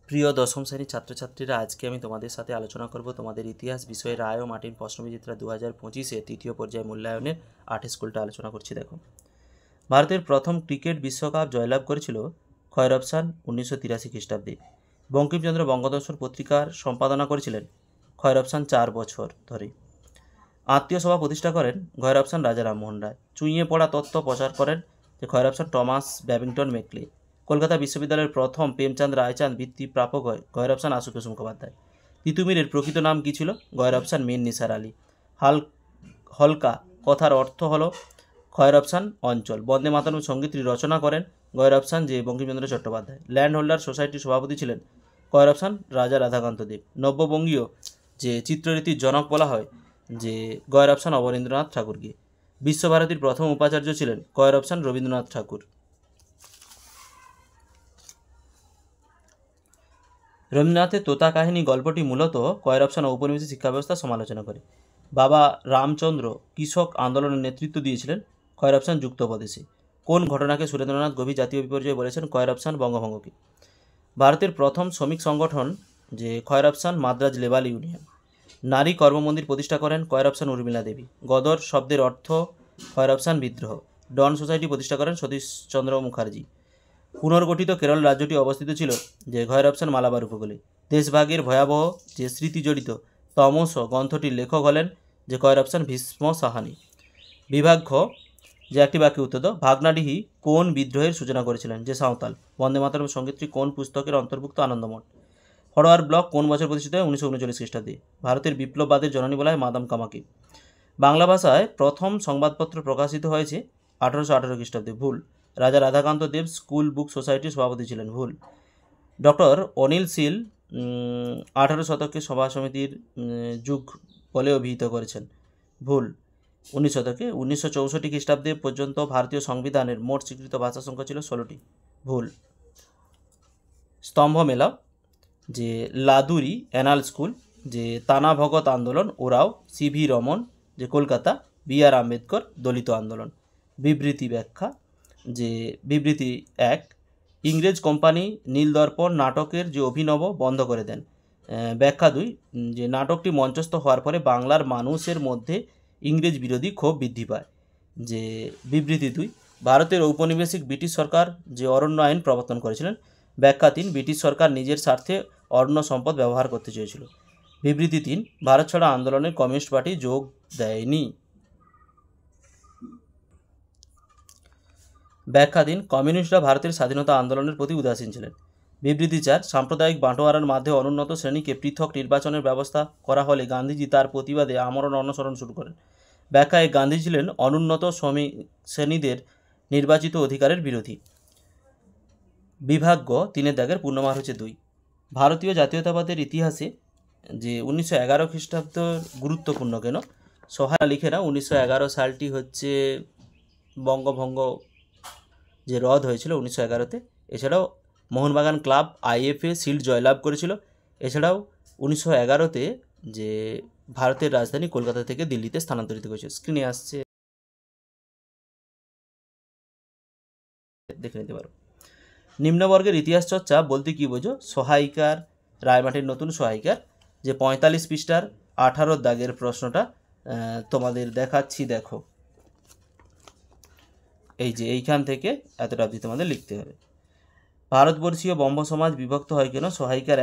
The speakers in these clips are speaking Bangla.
প্রিয় দশম শ্রেণীর ছাত্রছাত্রীরা, আজকে আমি তোমাদের সাথে আলোচনা করব তোমাদের ইতিহাস বিষয়ে রায় ও মার্টিন প্রশ্নবিচিত্রা 2025-এর তৃতীয় পর্যায় মূল্যায়নের 8 স্কুলটা আলোচনা করছি। দেখো, ভারতের প্রথম ক্রিকেট বিশ্বকাপ জয়লাভ করেছিল খয়রবসান 1983 খ্রিস্টাব্দে। বঙ্কিমচন্দ্র বঙ্গদর্শন পত্রিকার সম্পাদনা করেছিলেন খয়রবসান 4 বছর ধরে। আত্মীয় সভা প্রতিষ্ঠা করেন খয়রবসান রাজা রামমোহন রায়। চুঁইয়ে পড়া তত্ত্ব প্রচার করেন যে খয়রবসান টমাস ব্যাবিংটন মেকলে। কলকাতা বিশ্ববিদ্যালয়ের প্রথম প্রেমচাঁদ রায়চাঁদ বৃত্তি প্রাপক হয় খয়রবসান আশুতোষ মুখোপাধ্যায়। তিতুমিরের প্রকৃত নাম কী ছিল? খয়রবসান মীর নিসার আলী। হলকা কথার অর্থ হলো খয়রবসান অঞ্চল। বন্দে মাতরম সঙ্গীতটি রচনা করেন খয়রবসান যে বঙ্কিমচন্দ্র চট্টোপাধ্যায়। ল্যান্ড হোল্ডার সোসাইটির সভাপতি ছিলেন খয়রবসান রাজা রাধাকান্ত দেব। নব্যবঙ্গীয় যে চিত্ররীতির জনক বলা হয় যে খয়রবসান অবনীন্দ্রনাথ ঠাকুরকে। বিশ্বভারতীর প্রথম উপাচার্য ছিলেন খয়রবসান রবীন্দ্রনাথ ঠাকুর। রবীন্দ্রনাথের তোতা কাহিনী গল্পটি মূলত খয়রবসান ঔপনিবেশিক শিক্ষা ব্যবস্থার সমালোচনা করে। বাবা রামচন্দ্র কৃষক আন্দোলনের নেতৃত্ব দিয়েছিলেন খয়রবসান যুক্তপ্রদেশে। কোন ঘটনাকে সুরেন্দ্রনাথ গভীর জাতীয় বিপর্যয় বলেছেন? খয়রবসান বঙ্গভঙ্গকে। ভারতের প্রথম শ্রমিক সংগঠন যে খয়রবসান মাদ্রাজ লেবার ইউনিয়ন। নারী কর্মমন্দির প্রতিষ্ঠা করেন খয়রবসান উর্মিলা দেবী। গদর শব্দের অর্থ খয়রবসান বিদ্রোহ। ডন সোসাইটি প্রতিষ্ঠা করেন সতীশচন্দ্র মুখার্জি। পুনর্গঠিত কেরল রাজ্যটি অবস্থিত ছিল যে খয়রবসান মালাবার উপকূলে। দেশভাগের ভয়াবহ যে স্মৃতি জড়িত তমস গ্রন্থটির লেখক হলেন যে খয়রবসান ভীষ্ম সাহানি। বিভাগ খ, যে একটি বাক্যে উত্তর দাও। ভাগনাডিহি কোন বিদ্রোহের সূচনা করেছিলেন? যে সাঁওতাল। বন্দে মাতরম সঙ্গীতটি কোন পুস্তকের অন্তর্ভুক্ত? আনন্দমঠ। ফরওয়ার্ড ব্লক কোন বছর প্রতিষ্ঠিত হয়? 1939 খ্রিস্টাব্দে। ভারতের বিপ্লববাদের জননী বলা হয় মাদাম কামাকে। বাংলা ভাষায় প্রথম সংবাদপত্র প্রকাশিত হয়েছে 1818 খ্রিস্টাব্দে। ভুল। রাজা রাধাকান্ত দেব স্কুল বুক সোসাইটির সভাপতি ছিলেন। ভুল। ডক্টর অনিল শীল 18 শতকে সভা সমিতির যুগ বলে অভিহিত করেছেন। ভুল। 19 শতকে। 1964 খ্রিস্টাব্দে পর্যন্ত ভারতীয় সংবিধানের মোট স্বীকৃত ভাষা সংখ্যা ছিল 16টি। ভুল। স্তম্ভ মেলা যে লাদুরি অ্যানাল স্কুল, যে তানা ভগত আন্দোলন ওরাও, সিভি রমন যে কলকাতা, বি.আর. আম্বেদকর দলিত আন্দোলন। বিবৃতি ব্যাখ্যা যে বিবৃতি 1, ইংরেজ কোম্পানি নীলদর্পণ নাটকের যে অভিনব বন্ধ করে দেন। ব্যাখ্যা 2, যে নাটকটি মঞ্চস্থ হওয়ার পরে বাংলার মানুষের মধ্যে ইংরেজ বিরোধী ক্ষোভ বৃদ্ধি পায়। যে বিবৃতি 2, ভারতের ঔপনিবেশিক ব্রিটিশ সরকার যে অরণ্য আইন প্রবর্তন করেছিলেন। ব্যাখ্যা 3, ব্রিটিশ সরকার নিজের স্বার্থে অরণ্য সম্পদ ব্যবহার করতে চেয়েছিল। বিবৃতি 3, ভারত ছাড়া আন্দোলনে কমিউনিস্ট পার্টি যোগ দেয়নি। ব্যাখ্যা 3, কমিউনিস্টরা ভারতের স্বাধীনতা আন্দোলনের প্রতি উদাসীন ছিলেন। বিবৃতি 4, সাম্প্রদায়িক বাঁটোয়ারার মাধ্যমে অনুন্নত শ্রেণীকে পৃথক নির্বাচনের ব্যবস্থা করা হলে গান্ধীজি তার প্রতিবাদে আমরণ অনশন শুরু করেন। ব্যাখ্যায় গান্ধী ছিলেন অনুন্নত শ্রমিক শ্রেণীদের নির্বাচিত অধিকারের বিরোধী। বিভাগ গ, 3 দাগের পূর্ণমান হচ্ছে 2। ভারতীয় জাতীয়তাবাদের ইতিহাসে যে 1911 খ্রিস্টাব্দ গুরুত্বপূর্ণ কেন? সহায় লিখে না। 1911 সালটি হচ্ছে বঙ্গভঙ্গ যে রদ হয়েছিল 1911-তে। এছাড়াও মোহনবাগান ক্লাব IFA শিল্ড জয়লাভ করেছিল। এছাড়াও 1911-তে যে ভারতের রাজধানী কলকাতা থেকে দিল্লিতে স্থানান্তরিত করেছে। স্ক্রিনে আসছে, দেখে নিতে পারো। নিম্নবর্গের ইতিহাস চর্চা বলতে কী বোঝো? সহায়িকার রায়মাটির নতুন সহায়িকার যে 45 পৃষ্ঠার 18 দাগের প্রশ্নটা তোমাদের দেখাচ্ছি। দেখো, এই যে এইখান থেকে এতটা অবধি তোমাদের লিখতে হবে। ভারতবর্ষীয় ব্রহ্ম সমাজ বিভক্ত হয় কেন? সহায়িকার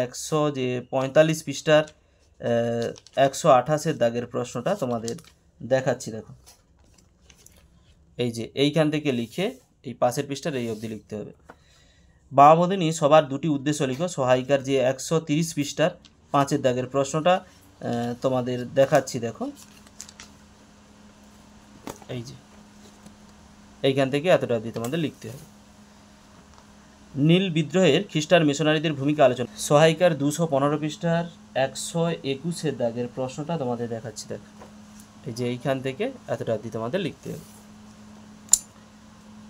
45 পৃষ্ঠার 128 দাগের প্রশ্নটা তোমাদের দেখাচ্ছি। দেখো, এই যে এইখান থেকে লিখে এই পাশের পৃষ্ঠার এই অবধি লিখতে হবে। বামবোধিনী সবার দুটি উদ্দেশ্য লিখো। সহায়িকার যে 130 পৃষ্ঠার 5 দাগের প্রশ্নটা তোমাদের দেখাচ্ছি। দেখো, এই যে এইখান থেকে এতটা অবধি তোমাদের লিখতে হবে। নীল বিদ্রোহের খ্রিস্টান মিশনারিদের ভূমিকা আলোচনা। সহায়িকার 215 পৃষ্ঠার 121 দাগের প্রশ্নটা তোমাদের দেখাচ্ছি। দেখো, এই যে এইখান থেকে এতটা অবধি তোমাদের লিখতে হবে।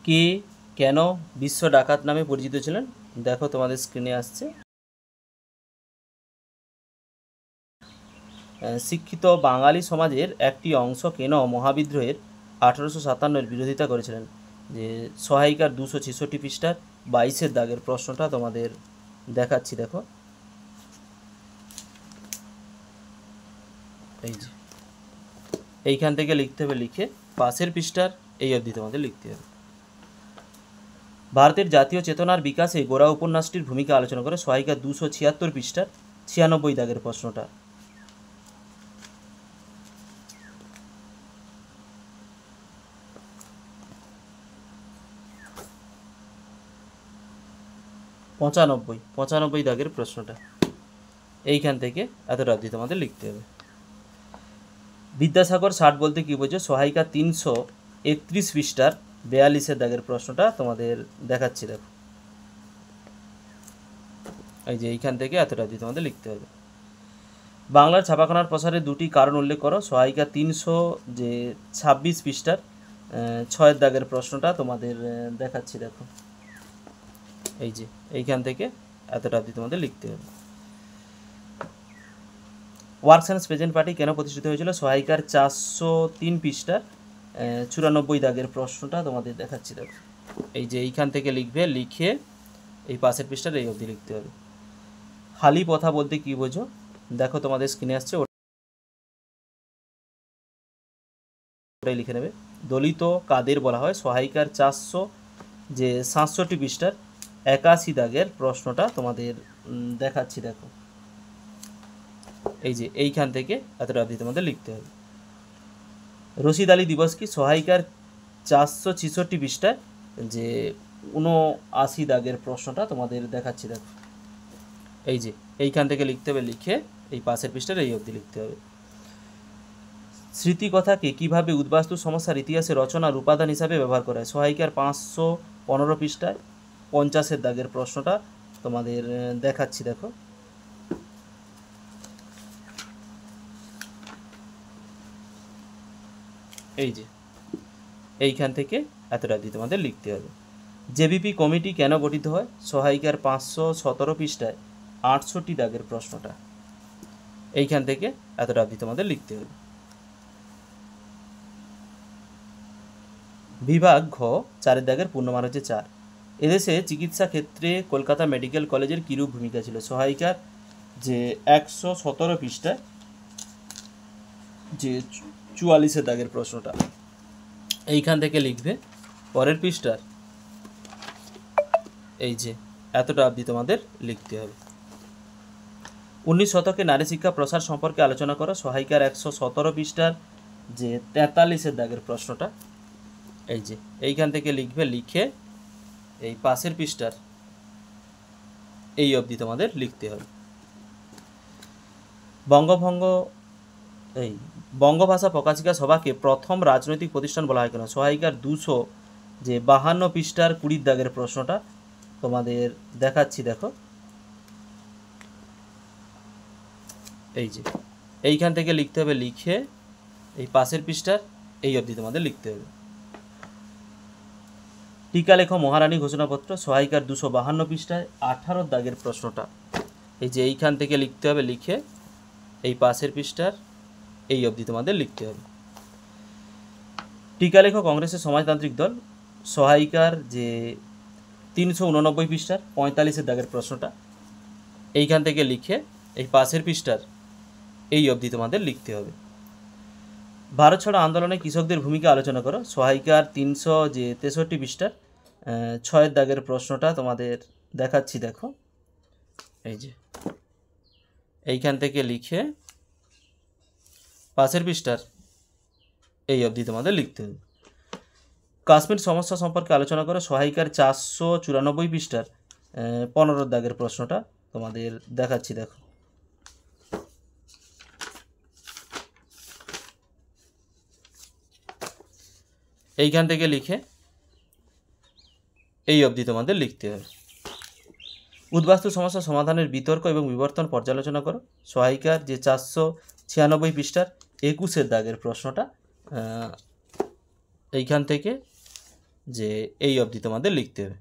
কে কেন বিশ্ব ডাকাত নামে পরিচিত ছিলেন? দেখো, তোমাদের স্ক্রিনে আসছে। শিক্ষিত বাঙালি সমাজের একটি অংশ কেন মহাবিদ্রোহের 1857-এর বিরোধিতা করেছিলেন? যে সহায়িকার 266 পৃষ্ঠার 22 দাগের প্রশ্নটা তোমাদের দেখাচ্ছি। দেখো, এই যে এইখান থেকে লিখতে হবে, লিখে পাশের পৃষ্ঠার এই অবধি তোমাদের লিখতে হবে। ভারতের জাতীয় চেতনার বিকাশে গোরা উপন্যাসটির ভূমিকা আলোচনা করে সহায়িকা 276 পৃষ্ঠার 96 দাগের প্রশ্নটা। পঁচানব্বই দাগের প্রশ্নটা, এইখান থেকে এতটা অবধি তোমাদের লিখতে হবে। বিদ্যাসাগর 60 বলতে কী বোঝো? সহায়িকা 331 পৃষ্ঠার 42 দাগের প্রশ্নটা তোমাদের দেখাচ্ছি, দেখো এই যে এইখান থেকে এতটা অবধি তোমাদের লিখতে হবে। বাংলার ছাপাখানার প্রসারে দুটি কারণ উল্লেখ করো। সহায়িকা 326 পৃষ্ঠার 6 দাগের প্রশ্নটা তোমাদের দেখাচ্ছি, দেখো এই যে এইখান থেকে এতটা অবধি তোমাদের লিখতে হবে। ওয়ার্কস অ্যান্ড প্রেজেন্ট পার্টি কেন প্রতিষ্ঠিত হয়েছিল? সহায়িকার 403 পৃষ্ঠার 94 দাগের প্রশ্নটা তোমাদের দেখাচ্ছি, দেখো এই যে এইখান থেকে লিখবে, লিখে এই পাশের পৃষ্ঠার এই অবধি লিখতে হবে। হালি প্রথা বলতে কী বোঝো? দেখো তোমাদের স্ক্রিনে আসছে, ওটাই লিখে নেবে। দলিত কাদের বলা হয়? সহায়িকার 467 পৃষ্ঠার 81 দাগের প্রশ্নটা তোমাদের দেখাচ্ছি, দেখো এই যে এইখান থেকে এতটা অবধি তোমাদের লিখতে হবে। রশিদ আলী দিবস কি? সহায়িকার 466 পৃষ্ঠায় যে 79 দাগের প্রশ্নটা তোমাদের দেখাচ্ছি, দেখো এই যে এইখান থেকে লিখতে হবে, লিখে এই পাশের পৃষ্ঠার এই অবধি লিখতে হবে। স্মৃতিকথাকে কীভাবে উদ্বাস্তু সমস্যার ইতিহাসে রচনার উপাদান হিসাবে ব্যবহার করা হয়? সহায়িকার 515 পৃষ্ঠায় 50 দাগের প্রশ্নটা তোমাদের দেখাচ্ছি, দেখো এই যে এইখান থেকে এতটা দিয়ে তোমাদের লিখতে হবে। জেবিপি কমিটি কেন গঠিত হয়? সহায়িকার 517 পৃষ্ঠায় 68 দাগের প্রশ্নটা, এইখান থেকে এতটা অবধি তোমাদের লিখতে হবে। বিভাগ ঘ 4 দাগের পূর্ণমান হচ্ছে 4। এদেশে চিকিৎসা ক্ষেত্রে কলকাতা মেডিকেল কলেজের কীরূপ ভূমিকা ছিল? সহায়িকার যে 117 পৃষ্ঠায় যে 44 দাগের প্রশ্নটা, এইখান থেকে লিখবে পরের পৃষ্ঠার এই যে এতটা অবধি তোমাদের লিখতে হবে। 19 শতকে নারী শিক্ষা প্রসার সম্পর্কে আলোচনা করো। সহায়িকার 117 পৃষ্ঠার যে 43 দাগের প্রশ্নটা, এই যে এইখান থেকে লিখবে, লিখে এই পাশের পৃষ্ঠার এই অবধি তোমাদের লিখতে হবে। বঙ্গভাষা প্রকাশিকা সভাকে প্রথম রাজনৈতিক প্রতিষ্ঠান বলা হয় কেন? সহায়িকার 252 পৃষ্ঠার 20 দাগের প্রশ্নটা তোমাদের দেখাচ্ছি, দেখো এই যে এইখান থেকে লিখতে হবে, লিখে এই পাশের পৃষ্ঠার এই অবধি তোমাদের লিখতে হবে। টিকা লেখ মহারানী ঘোষণাপত্র। সহায়িকার 252 পৃষ্ঠায় 18 দাগের প্রশ্নটা, এই যে এইখান থেকে লিখতে হবে, লিখে এই পাশের পৃষ্ঠার এই অবধি তোমাদের লিখতে হবে। টিকা লেখ কংগ্রেসের সমাজতান্ত্রিক দল। সহায়িকার যে 389 পৃষ্ঠার 45 দাগের প্রশ্নটা, এইখান থেকে লিখে এই পাশের পৃষ্ঠার এই অবধি তোমাদের লিখতে হবে। ভারত ছাড়ো আন্দোলনে কৃষকদের ভূমিকা আলোচনা করো। সহায়িকার 363 পৃষ্ঠার 6 দাগের প্রশ্নটা তোমাদের দেখাচ্ছি, দেখো এই যে এইখান থেকে লিখে পাশের পৃষ্ঠার এই অবধি তোমাদের লিখতে হবে। কাশ্মীর সমস্যা সম্পর্কে আলোচনা করো। সহায়িকার 494 পৃষ্ঠার 15 দাগের প্রশ্নটা তোমাদের দেখাচ্ছি, দেখো এইখান থেকে লিখে এই অবধি তোমাদের লিখতে হবে। উদ্বাস্তু সমস্যা সমাধানের বিতর্ক এবং বিবর্তন পর্যালোচনা করো। সহায়িকার যে 496 পৃষ্ঠার 21 দাগের প্রশ্নটা এইখান থেকে যে এই অবধি তোমাদের লিখতে হবে।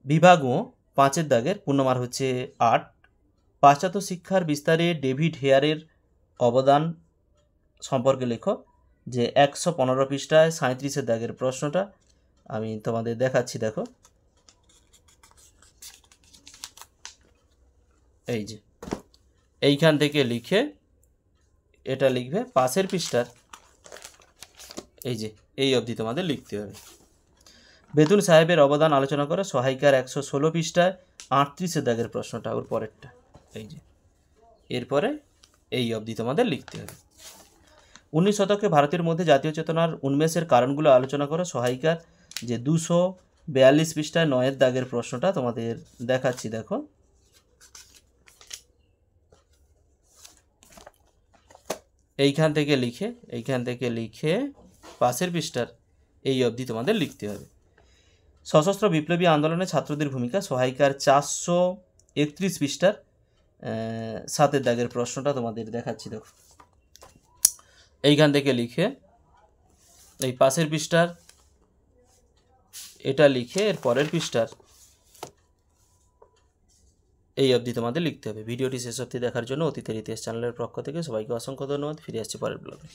বিভাগ ও 5 দাগের পূর্ণমান হচ্ছে 8। পাশ্চাত্য শিক্ষার বিস্তারে ডেভিড হেয়ারের অবদান সম্পর্কে লেখো। যে 115 পৃষ্ঠায় 37 দাগের প্রশ্নটা আমি তোমাদের দেখাচ্ছি, দেখো এই যে এইখান থেকে লিখে এটা লিখবে পাশের পৃষ্ঠার এই অবধি তোমাদের লিখতে হবে। বেতুল সাহেবের অবদান আলোচনা করে সহায়িকার 116 পৃষ্ঠায় 38 দাগের প্রশ্নটা ওর পরেরটা। এরপরে এই অবধি তোমাদের লিখতে হবে। 19 শতকে ভারতের মধ্যে জাতীয় চেতনার উন্মেষের কারণগুলো আলোচনা করে সহায়িকার 242 পৃষ্ঠায় 9 দাগের প্রশ্নটা তোমাদের দেখাচ্ছি। দেখো, এইখান থেকে লিখে পাশের পৃষ্ঠার এই অবধি তোমাদের লিখতে হবে। সশস্ত্র বিপ্লবী আন্দোলনে ছাত্রদের ভূমিকা সহায়িকার 431 পৃষ্ঠার 7 দাগের প্রশ্নটা তোমাদের দেখাচ্ছি। দেখো, এইখান থেকে লিখে এই পাশের পৃষ্ঠার এটা লিখে এর পরের পৃষ্ঠার এই অবধি তোমাদের লিখতে হবে। ভিডিওটি শেষ অবধি দেখার জন্য অতীতের ইতিহাস চ্যানেলের পক্ষ থেকে সবাইকে অসংখ্য ধন্যবাদ। ফিরে আসছি পরের ব্লগে।